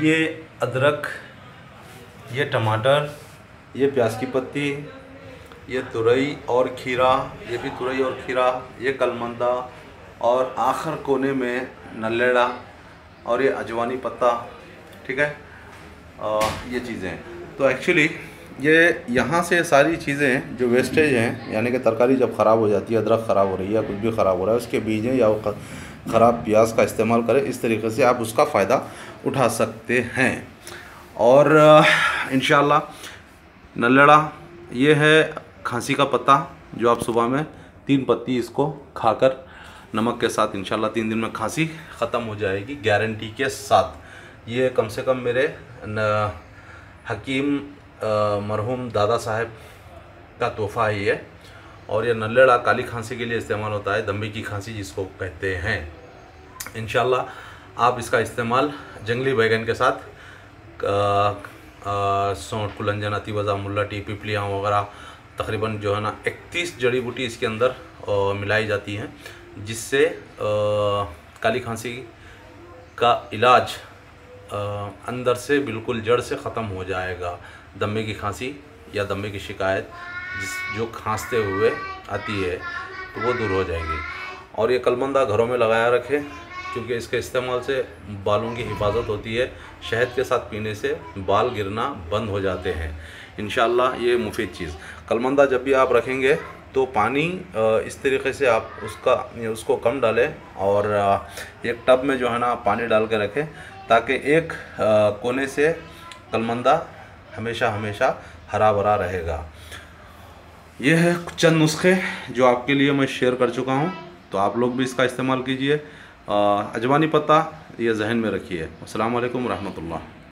ये अदरक, ये टमाटर, ये प्याज की पत्ती, ये तुरई और खीरा, ये भी तुरई और खीरा, ये कलमंदा और आखिर कोने में नल्लेड़ा और ये अजवानी पत्ता। ठीक है, ये चीज़ें। तो एक्चुअली ये यहाँ से सारी चीज़ें जो वेस्टेज हैं, यानी कि तरकारी जब ख़राब हो जाती है, अदरक ख़राब हो रही है या कुछ भी ख़राब हो रहा है, उसके बीजें या ख़राब प्याज का इस्तेमाल करें। इस तरीके से आप उसका फ़ायदा उठा सकते हैं। और इंशाल्लाह नल्लेड़ा ये है खांसी का पत्ता, जो आप सुबह में 3 पत्ती इसको खाकर नमक के साथ इंशाल्लाह 3 दिन में खांसी ख़त्म हो जाएगी, गारंटी के साथ। ये कम से कम मेरे हकीम मरहूम दादा साहब का तोहफ़ा है ये। और ये नल्लेड़ा काली खांसी के लिए इस्तेमाल होता है, दम्बी की खांसी जिसको कहते हैं। इंशाल्लाह आप इसका इस्तेमाल जंगली बैगन के साथ सौंठ, कुलंजन, अतीवज़ा, मुल्लाटी, पिपलियाँ वगैरह तकरीबन जो है ना 31 जड़ी बूटी इसके अंदर मिलाई जाती हैं, जिससे काली खांसी का इलाज अंदर से बिल्कुल जड़ से ख़त्म हो जाएगा। दमे की खांसी या दमे की शिकायत जो खांसते हुए आती है तो वो दूर हो जाएगी। और ये कलमंदा घरों में लगाया रखें, क्योंकि इसके इस्तेमाल से बालों की हिफाजत होती है। शहद के साथ पीने से बाल गिरना बंद हो जाते हैं। इंशाल्लाह ये मुफीद चीज़। कलमंदा जब भी आप रखेंगे तो पानी इस तरीके से आप उसको कम डालें और एक टब में जो है ना पानी डाल के रखें, ताकि एक कोने से कलमंदा हमेशा हरा भरा रहेगा। ये है चंद नुस्खे जो आपके लिए मैं शेयर कर चुका हूँ, तो आप लोग भी इसका इस्तेमाल कीजिए। अजवानी पत्ता ये जहन में रखिए। अस्सलाम वालेकुम रहमतुल्लाह।